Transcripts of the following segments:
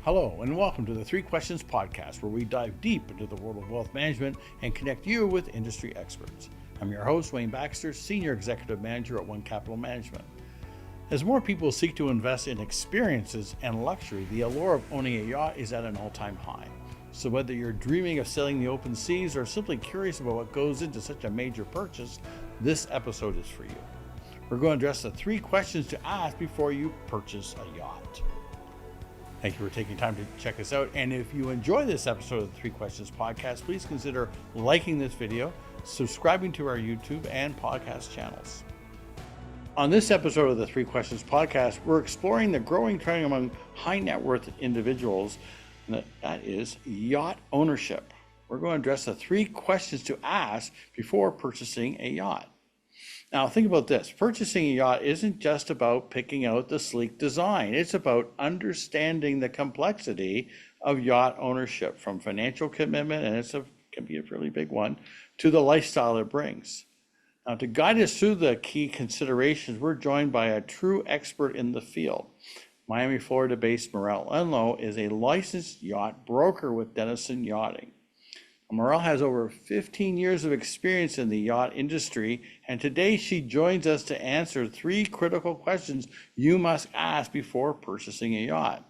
Hello, and welcome to the Three Questions Podcast, where we dive deep into the world of wealth management and connect you with industry experts. I'm your host, Wayne Baxter, Senior Executive Manager at One Capital Management. As more people seek to invest in experiences and luxury, the allure of owning a yacht is at an all-time high. So whether you're dreaming of sailing the open seas or simply curious about what goes into such a major purchase, this episode is for you. We're going to address the 3 questions to ask before you purchase a yacht. Thank you for taking time to check us out. And if you enjoy this episode of the 3 Questions Podcast, please consider liking this video, subscribing to our YouTube and podcast channels. On this episode of the 3 Questions Podcast, we're exploring the growing trend among high net worth individuals, and that is yacht ownership. We're going to address the 3 questions to ask before purchasing a yacht. Now, think about this. Purchasing a yacht isn't just about picking out the sleek design. It's about understanding the complexity of yacht ownership, from financial commitment, and can be a fairly big one, to the lifestyle it brings. Now, to guide us through the key considerations, we're joined by a true expert in the field. Miami, Florida-based Mirielle Enlow is a licensed yacht broker with Denison Yachting. Mirielle has over 15 years of experience in the yacht industry, and today she joins us to answer 3 critical questions you must ask before purchasing a yacht.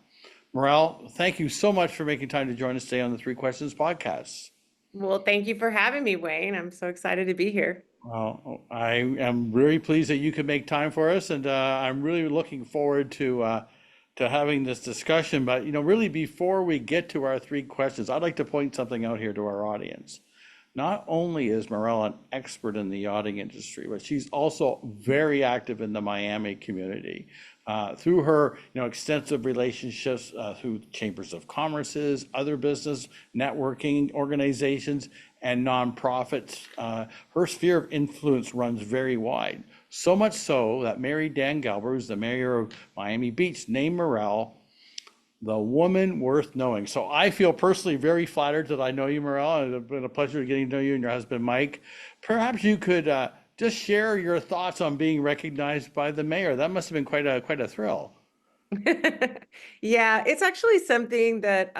Mirielle, thank you so much for making time to join us today on the 3 Questions Podcast. Well, thank you for having me, Wayne. I'm so excited to be here. Well, I am really pleased that you could make time for us, and I'm really looking forward to having this discussion. But, really before we get to our 3 questions, I'd like to point something out here to our audience. Not only is Mirielle an expert in the yachting industry, but she's also very active in the Miami community. Through her extensive relationships through chambers of commerces, other business networking organizations, and nonprofits, her sphere of influence runs very wide. So much so that Mary Dan Galber, who's the mayor of Miami Beach, named Mirielle the woman worth knowing. So I feel personally very flattered that I know you, Mirielle. It's been a pleasure getting to know you and your husband, Mike. Perhaps you could just share your thoughts on being recognized by the mayor. That must have been quite a thrill. Yeah, it's actually something that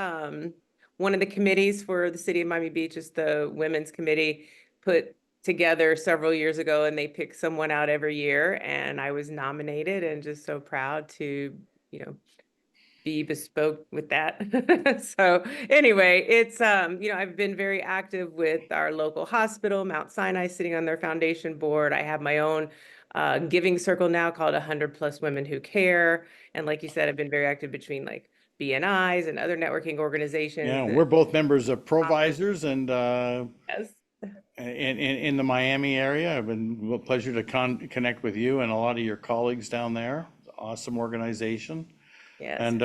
one of the committees for the city of Miami Beach, is the Women's Committee, put together several years ago, and they pick someone out every year, and I was nominated, and just so proud to, be bespoke with that. So anyway, it's I've been very active with our local hospital, Mount Sinai, sitting on their foundation board. I have my own giving circle now called 100+ Women Who Care. And like you said, I've been very active between like BNIs and other networking organizations. Yeah, we're both members of Provisors and Yes. in the Miami area. It's been a pleasure to connect with you and a lot of your colleagues down there. Awesome organization. Yes. And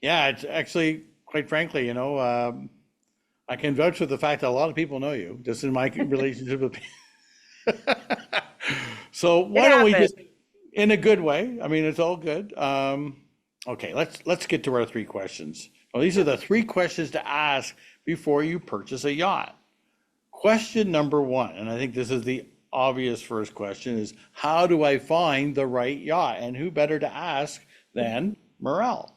yeah, it's actually, quite frankly, I can vouch for the fact that a lot of people know you, just in my relationship with people. So why don't we just, in a good way, I mean, it's all good. Okay, let's get to our 3 questions. Well, these are the 3 questions to ask before you purchase a yacht. Question number 1, and I think this is the obvious first question, is how do I find the right yacht? And who better to ask than Mirielle?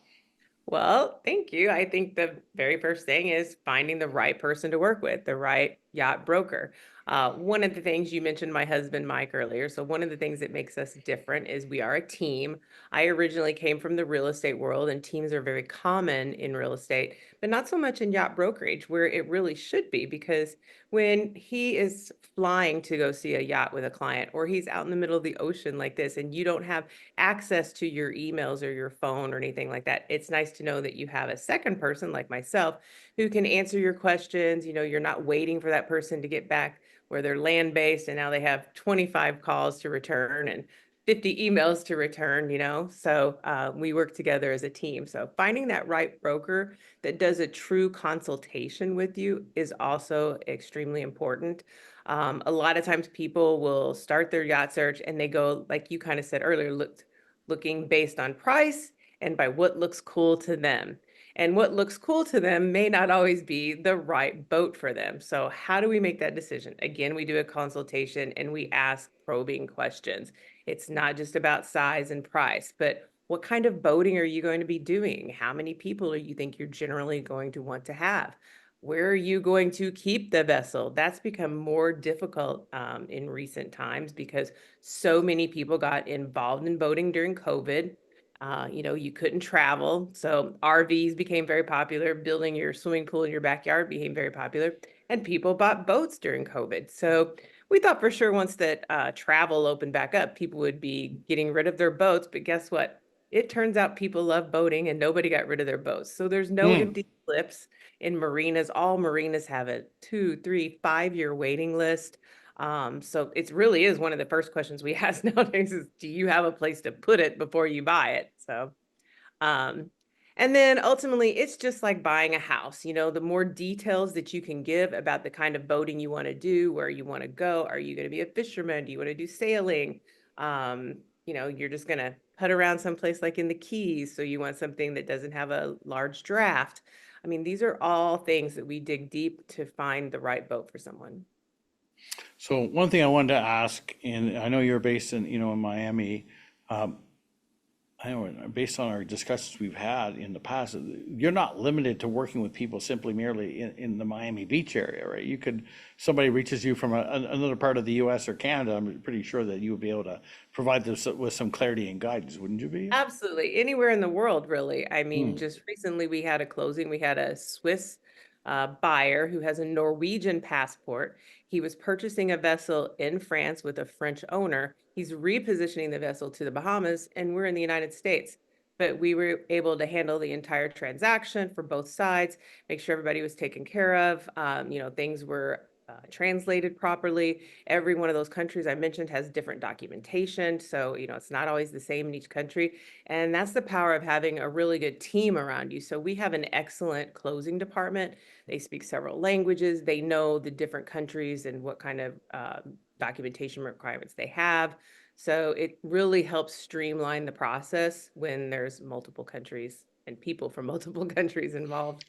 Well, thank you. I think the very first thing is finding the right person to work with, the right yacht broker. One of the things you mentioned, my husband, Mike, earlier. So one of the things that makes us different is we are a team. I originally came from the real estate world, and teams are very common in real estate, but not so much in yacht brokerage, where it really should be, because when he is flying to go see a yacht with a client, or he's out in the middle of the ocean like this, and you don't have access to your emails or your phone or anything like that, it's nice to know that you have a second person like myself who can answer your questions. You're not waiting for that person to get back where they're land-based and now they have 25 calls to return and 50 emails to return, So we work together as a team. So finding that right broker that does a true consultation with you is also extremely important. A lot of times people will start their yacht search and they go, like you kind of said earlier, looking based on price and by what looks cool to them. And what looks cool to them may not always be the right boat for them. So how do we make that decision? Again, we do a consultation and we ask probing questions. It's not just about size and price, but What kind of boating are you going to be doing? How many people do you think you're generally going to want to have? Where are you going to keep the vessel? That's become more difficult in recent times because so many people got involved in boating during COVID. You couldn't travel, so RVs became very popular. Building your swimming pool in your backyard became very popular, and people bought boats during COVID. So we thought for sure once that travel opened back up, people would be getting rid of their boats. But guess what? It turns out people love boating and nobody got rid of their boats. So there's no Hmm. empty slips in marinas. All marinas have a 2, 3, 5 year waiting list. So it really is one of the first questions we ask nowadays is, do you have a place to put it before you buy it? So um, and then ultimately, it's just like buying a house. The more details that you can give about the kind of boating you want to do, where you want to go. Are you going to be a fisherman? Do you want to do sailing? You're just going to put around someplace like in the Keys. So you want something that doesn't have a large draft. I mean, these are all things that we dig deep to find the right boat for someone. So one thing I wanted to ask, and I know you're based in Miami. Um, I know based on our discussions we've had in the past, you're not limited to working with people simply merely in the Miami Beach area, right? Somebody reaches you from another part of the US or Canada, I'm pretty sure that you would be able to provide them with some clarity and guidance, wouldn't you be? Absolutely. Anywhere in the world, really. I mean, Hmm. just recently we had a closing. We had a Swiss buyer who has a Norwegian passport. He was purchasing a vessel in France with a French owner. He's repositioning the vessel to the Bahamas, and we're in the United States. But we were able to handle the entire transaction for both sides, make sure everybody was taken care of. Things were translated properly. Every one of those countries I mentioned has different documentation. So, it's not always the same in each country. And that's the power of having a really good team around you. So we have an excellent closing department. They speak several languages. They know the different countries and what kind of documentation requirements they have. So it really helps streamline the process when there's multiple countries and people from multiple countries involved.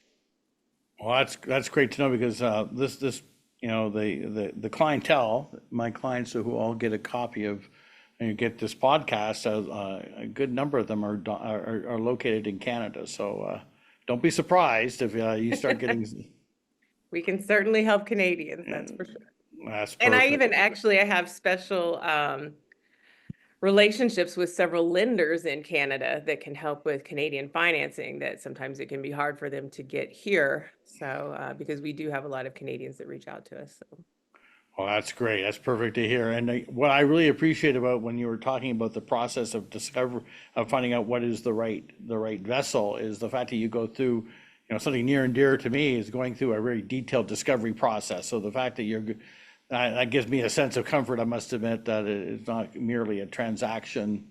Well, that's great to know because this the clientele, my clients who all get a copy of and get this podcast, a good number of them are located in Canada. So don't be surprised if you start getting. We can certainly help Canadians, that's for sure. That's And perfect. I have special relationships with several lenders in Canada that can help with Canadian financing that sometimes it can be hard for them to get here. So, because we do have a lot of Canadians that reach out to us. So. Well, that's great. That's perfect to hear. And what I really appreciate about when you were talking about the process of finding out what is the right vessel, is the fact that you go through, something near and dear to me is going through a very detailed discovery process. So the fact that that gives me a sense of comfort. I must admit that it's not merely a transaction.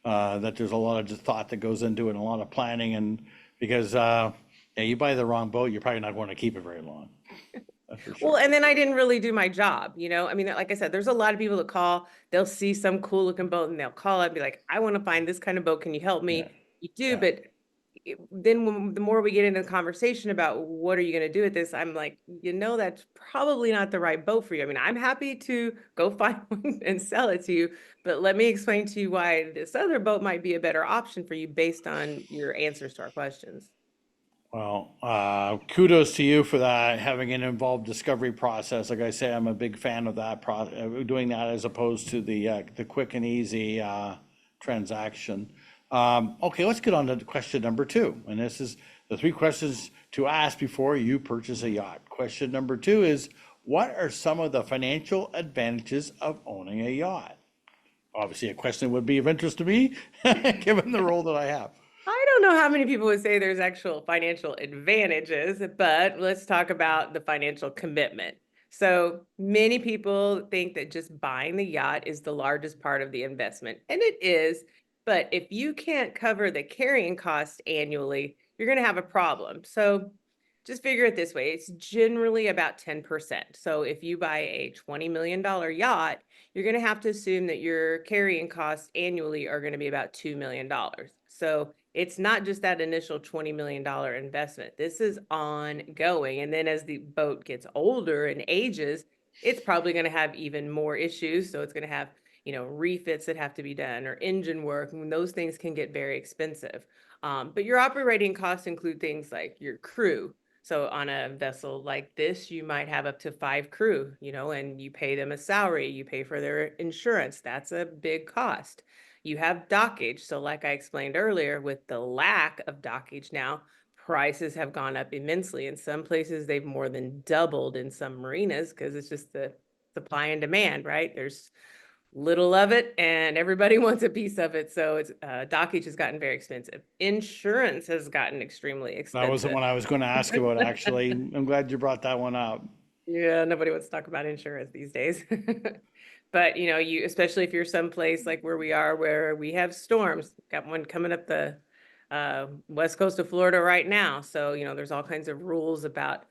That there's a lot of just thought that goes into it, and a lot of planning, and because yeah, you buy the wrong boat, you're probably not going to keep it very long. That's for Well, sure. and then I didn't really do my job, I mean, like I said, there's a lot of people that call, they'll see some cool looking boat and they'll call up and be like, I want to find this kind of boat. Can you help Yeah. me? You do, Yeah. but then the more we get into the conversation about what are you going to do with this, I'm like, that's probably not the right boat for you. I mean, I'm happy to go find one and sell it to you, but let me explain to you why this other boat might be a better option for you based on your answers to our questions. Well, kudos to you for that, having an involved discovery process. Like I say, I'm a big fan of that doing that as opposed to the quick and easy transaction. Okay, let's get on to question number two. And this is the three questions to ask before you purchase a yacht. Question number two is, what are some of the financial advantages of owning a yacht? Obviously, a question that would be of interest to me, given the role that I have. I don't know how many people would say there's actual financial advantages, but let's talk about the financial commitment. So many people think that just buying the yacht is the largest part of the investment, and it is. But if you can't cover the carrying cost annually, you're going to have a problem. So just figure it this way, it's generally about 10%. So if you buy a $20 million yacht, you're going to have to assume that your carrying costs annually are going to be about $2 million. So it's not just that initial $20 million investment. This is ongoing. And then as the boat gets older and ages, it's probably going to have even more issues. So it's going to have refits that have to be done or engine work, and those things can get very expensive. But your operating costs include things like your crew. So on a vessel like this, you might have up to 5 crew, and you pay them a salary, you pay for their insurance. That's a big cost. You have dockage. So like I explained earlier, with the lack of dockage now, prices have gone up immensely. In some places, they've more than doubled in some marinas because it's just the supply and demand, right? There's little of it and everybody wants a piece of it. So it's dockage has gotten very expensive. Insurance has gotten extremely That wasn't expensive. what I was going to ask about, actually. I'm glad you brought that one up. Yeah, nobody wants to talk about insurance these days. But you, especially if you're someplace like where we are, where we have storms, got one coming up the west coast of Florida right now. So, there's all kinds of rules about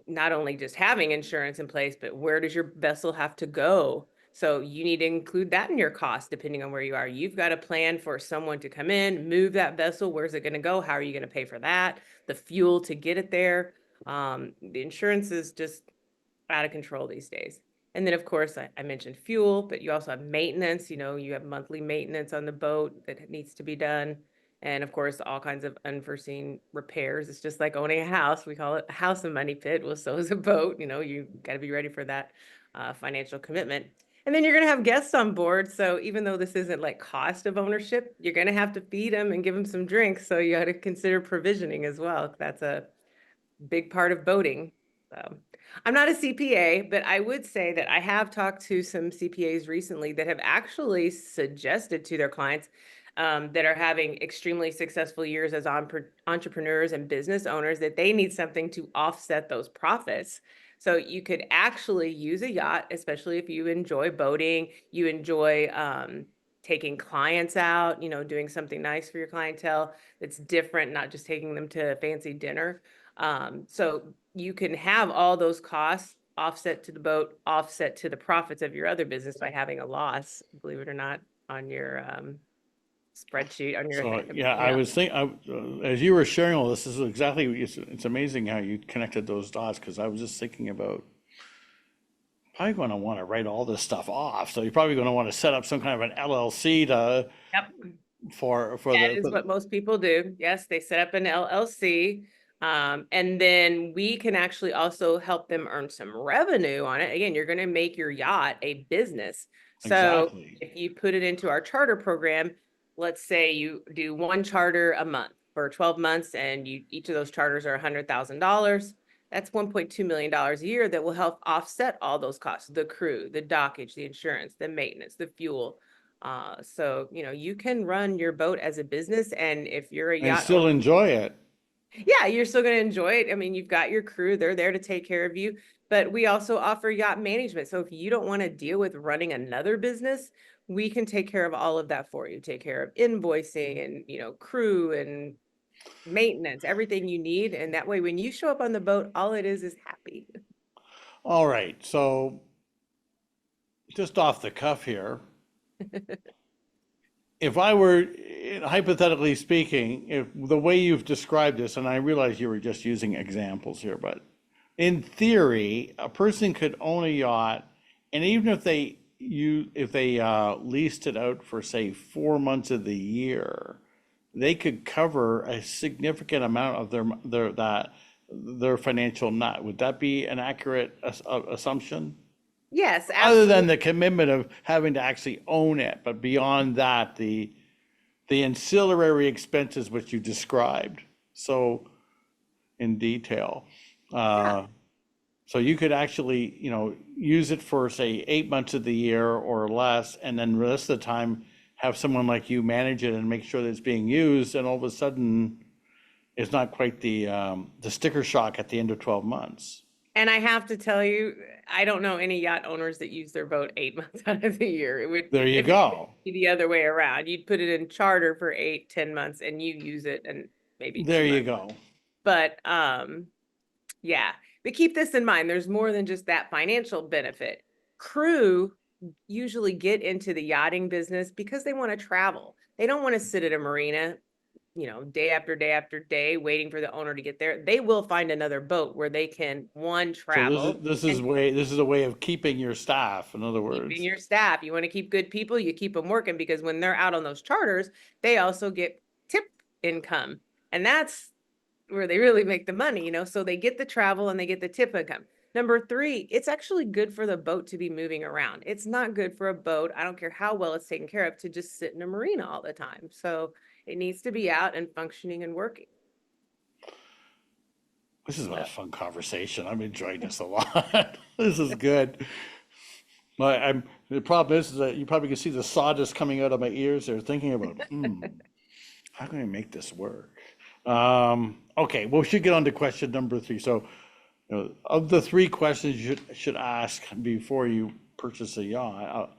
not only just having insurance in place, but where does your vessel have to go? So you need to include that in your cost, depending on where you are. You've got a plan for someone to come in, move that vessel. Where's it going to go? How are you going to pay for that? The fuel to get it there. The insurance is just out of control these days. And then, of course, I mentioned fuel, but you also have maintenance. You have monthly maintenance on the boat that needs to be done. And of course, all kinds of unforeseen repairs. It's just like owning a house. We call it a house and money pit. Well, so is a boat. You got to be ready for that financial commitment. And then you're going to have guests on board. So even though this isn't like cost of ownership, you're going to have to feed them and give them some drinks. So you got to consider provisioning as well. That's a big part of boating. So I'm not a CPA, but I would say that I have talked to some CPAs recently that have actually suggested to their clients that are having extremely successful years as entrepreneurs and business owners that they need something to offset those profits. So you could actually use a yacht, especially if you enjoy boating, you enjoy taking clients out, doing something nice for your clientele that's different, not just taking them to a fancy dinner. So you can have all those costs offset to the boat, offset to the profits of your other business by having a loss, believe it or not, on your spreadsheet on your So, yeah, I was thinking, as you were sharing all this is exactly, it's amazing how you connected those dots, because I was just thinking about probably going to want to write all this stuff off. So you're probably going to want to set up some kind of an LLC to, Yep. for That the, is what most people do. Yes, they set up an LLC. And then we can actually also help them earn some revenue on it. Again, you're going to make your yacht a business. So exactly. if you put it into our charter program, let's say you do one charter a month for 12 months and each of those charters are $100,000. That's $1.2 million a year that will help offset all those costs, the crew, the dockage, the insurance, the maintenance, the fuel. So, you can run your boat as a business, and if you're a And yacht still owner, enjoy it. yeah, you're still going to enjoy it. I mean, you've got your crew, they're there to take care of you, but we also offer yacht management. So if you don't want to deal with running another business, we can take care of all of that for you. Take care of invoicing and, crew and maintenance, everything you need. And that way, when you show up on the boat, all it is happy. All right. So just off the cuff here, if I were, hypothetically speaking, if the way you've described this, and I realize you were just using examples here, but in theory, a person could own a yacht, and even if they leased it out for, say, 4 months of the year, they could cover a significant amount of their financial nut. Would that be an accurate assumption? Yes, Other absolutely. than the commitment of having to actually own it, but beyond that, the ancillary expenses which you described so in detail. Yeah. Uh, so you could actually, use it for, say, 8 months of the year or less, and then the rest of the time have someone like you manage it and make sure that it's being used, and all of a sudden it's not quite the sticker shock at the end of 12 months. And I have to tell you, I don't know any yacht owners that use their boat 8 months out of the year. It would, There you if it would go. be the other way around, you'd put it in charter for 8, 10 months and you use it and maybe There you 2 months. go. But yeah, but keep this in mind. There's more than just that financial benefit. Crew usually get into the yachting business because they want to travel. They don't want to sit at a marina day after day after day waiting for the owner to get there, they will find another boat where they can, one, So travel and this is a way of keeping your staff, in other keeping words. your staff. You want to keep good people, you keep them working, because when they're out on those charters, they also get tip income. And that's where they really make the money. So they get the travel and they get the tip income. Number three, it's actually good for the boat to be moving around. It's not good for a boat, I don't care how well it's taken care of, to just sit in a marina all the time. So it needs to be out and functioning and working. This has been a So fun conversation. I'm enjoying this a lot. This is good. The problem is that you probably can see the sawdust coming out of my ears. They're thinking about, how can I make this work? Okay, well, we should get on to question number three. So, of the three questions you should ask before you purchase a yacht,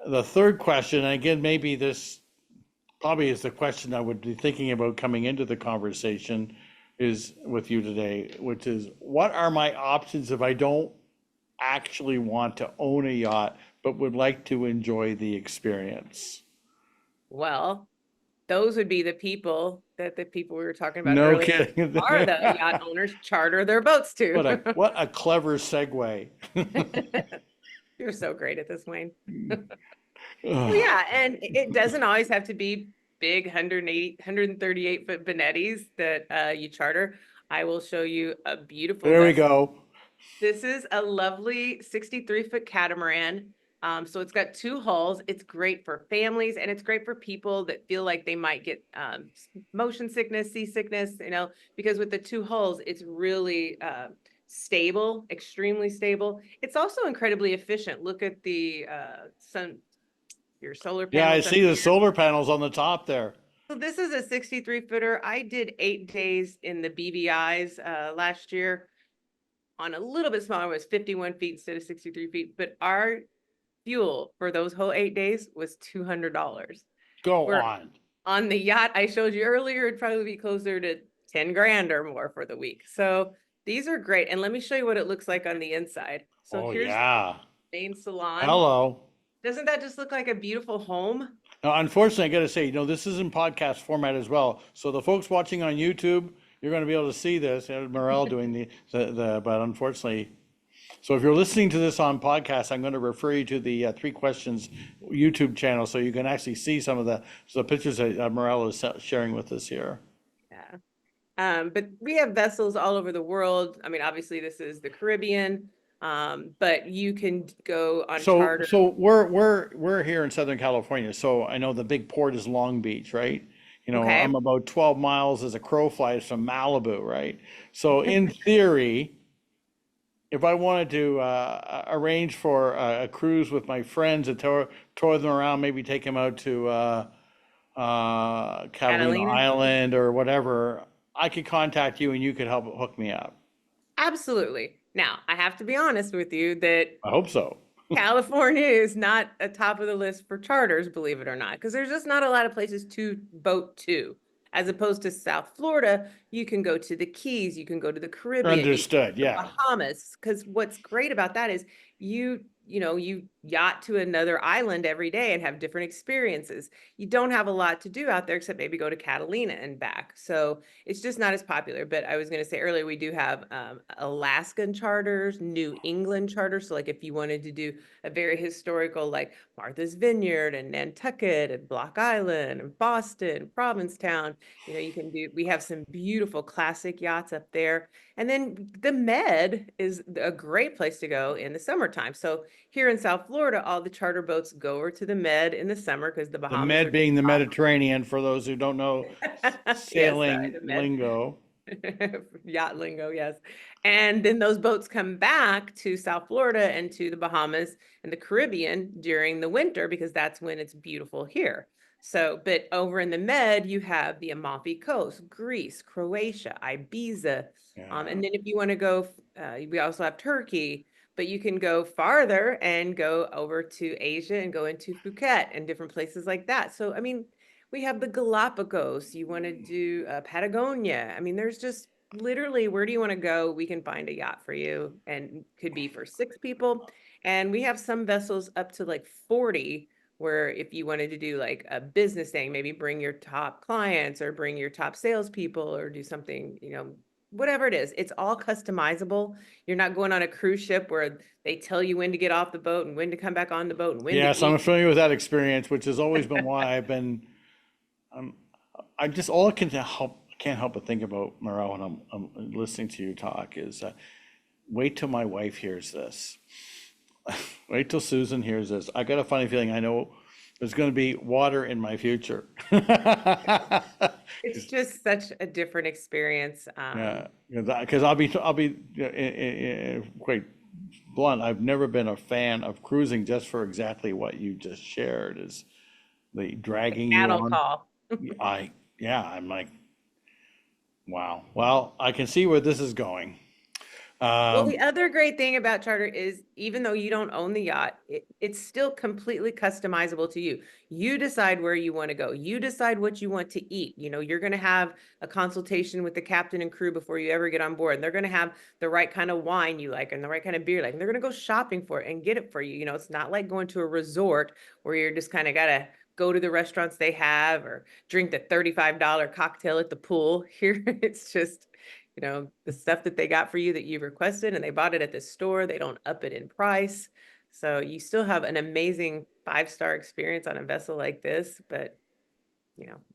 the third question, and again, maybe this probably is the question I would be thinking about coming into the conversation is with you today, which is, what are my options if I don't actually want to own a yacht, but would like to enjoy the experience? well, those would be the people that the people we were talking about No earlier kidding. are the yacht owners charter their boats to. What a clever segue. You're so great at this, Wayne. Well, Ugh, yeah, and it doesn't always have to be big 138-foot Benettis that you charter. I will show you a beautiful there we vessel. go. This is a lovely 63-foot catamaran. So it's got two hulls. It's great for families, and it's great for people that feel like they might get motion sickness, seasickness, because with the two hulls, it's really stable, extremely stable. It's also incredibly efficient. Look at the your solar Yeah, I panels up see the here. solar panels on the top there. So this is a 63-footer. I did 8 days in the BVI's last year on a little bit smaller, it was 51 feet instead of 63 feet, but our fuel for those whole 8 days was $200. Go Where on. on the yacht I showed you earlier, it'd probably be closer to 10 grand or more for the week. So these are great. And let me show you what it looks like on the inside. So Oh, here's the yeah. main salon. Hello. Doesn't that just look like a beautiful home? Now, unfortunately, I got to say, this is in podcast format as well. So the folks watching on YouTube, you're going to be able to see this. Mirielle doing but unfortunately, so if you're listening to this on podcast, I'm going to refer you to the Three Questions YouTube channel so you can actually see some of the pictures that Mirielle is sharing with us here. Yeah. But we have vessels all over the world. I mean, obviously this is the Caribbean, but you can go on charter. So we're here in Southern California. So I know the big port is Long Beach, right? Okay. I'm about 12 miles as a crow flies from Malibu, right? So in theory, if I wanted to arrange for a cruise with my friends and tour them around, maybe take them out to Catalina Catalina. Island or whatever, I could contact you and you could help hook me up. Absolutely. Now, I have to be honest with you that I hope so. California is not a top of the list for charters, believe it or not, because there's just not a lot of places to boat to. As opposed to South Florida, you can go to the Keys, you can go to the Caribbean, you can go to Understood. the Yeah. Bahamas. Because what's great about that is you yacht to another island every day and have different experiences. You don't have a lot to do out there except maybe go to Catalina and back. So it's just not as popular. But I was going to say earlier, we do have Alaskan charters, New England charters. So like if you wanted to do a very historical, like Martha's Vineyard and Nantucket and Block Island and Boston, Provincetown, we have some beautiful classic yachts up there. And then the Med is a great place to go in the summertime. So here in South Florida, all the charter boats go over to the Med in the summer because the The Bahamas Med are being the Mediterranean, for those who don't know yes, sorry, sailing the Med. lingo. Yacht lingo, yes. And then those boats come back to South Florida and to the Bahamas and the Caribbean during the winter because that's when it's beautiful here. So, but over in the Med, you have the Amalfi Coast, Greece, Croatia, Ibiza. Yeah. And then if you want to go, we also have Turkey, but you can go farther and go over to Asia and go into Phuket and different places like that. So, I mean, we have the Galapagos. You want to do Patagonia. I mean, there's just literally, where do you want to go? We can find a yacht for you, and could be for 6 people. And we have some vessels up to like 40 where if you wanted to do like a business thing, maybe bring your top clients or bring your top salespeople or do something, whatever it is, it's all customizable. You're not going on a cruise ship where they tell you when to get off the boat and when to come back on the boat and when to Yes, I'm eat. familiar with that experience, which has always been why I've been. I just all I can't help but think about, Mirielle, when I'm listening to you talk is wait till my wife hears this. Wait till Susan hears this. I got a funny feeling I know there's going to be water in my future. It's just such a different experience. Yeah, because I'll be quite blunt. I've never been a fan of cruising just for exactly what you just shared is the dragging you Cattle on. call. I'm like, wow. Well, I can see where this is going. Well, the other great thing about charter is even though you don't own the yacht, it's still completely customizable to you. You decide where you want to go. You decide what you want to eat. You're going to have a consultation with the captain and crew before you ever get on board. And they're going to have the right kind of wine you like and the right kind of beer you like. And they're going to go shopping for it and get it for you. It's not like going to a resort where you're just kind of got to go to the restaurants they have or drink the $35 cocktail at the pool. Here, it's just the stuff that they got for you that you requested and they bought it at the store. They don't up it in price. So you still have an amazing 5-star experience on a vessel like this, but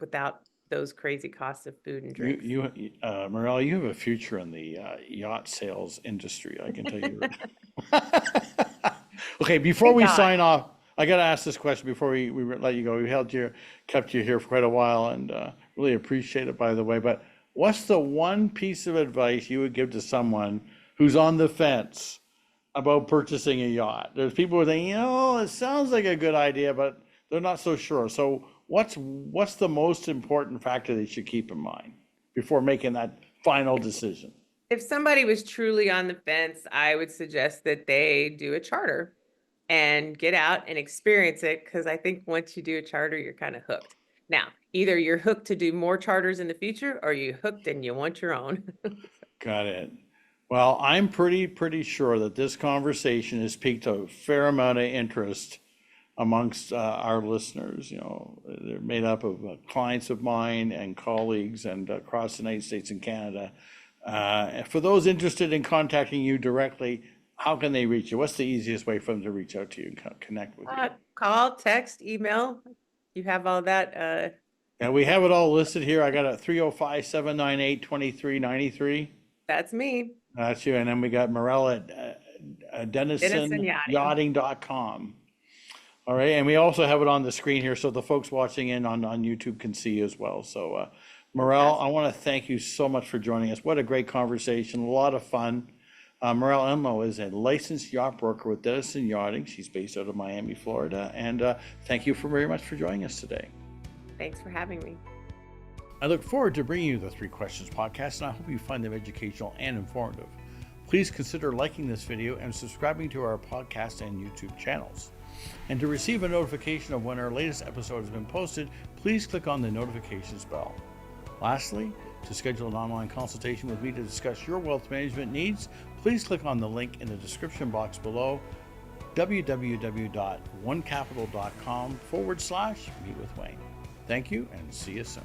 without those crazy costs of food and drinks. Mirielle, you have a future in the yacht sales industry. I can tell you. Okay, before Thank we God. sign off, I got to ask this question before we let you go. We kept you here for quite a while, and really appreciate it, by the way. But what's the one piece of advice you would give to someone who's on the fence about purchasing a yacht? There's people who think, it sounds like a good idea, but they're not so sure. So what's the most important factor they should keep in mind before making that final decision? If somebody was truly on the fence, I would suggest that they do a charter and get out and experience it, because I think once you do a charter, you're kind of hooked. Now, either you're hooked to do more charters in the future or you're hooked and you want your own. Got it. Well, I'm pretty sure that this conversation has piqued a fair amount of interest amongst our listeners. They're made up of clients of mine and colleagues and across the United States and Canada. For those interested in contacting you directly, how can they reach you? What's the easiest way for them to reach out to you and connect with you? Call, text, email. You have all that. And we have it all listed here. I got a 305-798-2393. That's me. That's you. And then we got Mirielle at DenisonYachting.com. All right. And we also have it on the screen here so the folks watching in on YouTube can see as well. So, Mirielle, I want to thank you so much for joining us. What a great conversation. A lot of fun. Mirielle Enlow is a licensed yacht broker with Denison Yachting. She's based out of Miami, Florida. And thank you very much for joining us today. Thanks for having me. I look forward to bringing you the 3 Questions podcast, and I hope you find them educational and informative. Please consider liking this video and subscribing to our podcast and YouTube channels. And to receive a notification of when our latest episode has been posted, please click on the notifications bell. Lastly, to schedule an online consultation with me to discuss your wealth management needs, please click on the link in the description box below, www.onecapital.com/meetwithwayne. Thank you and see you soon.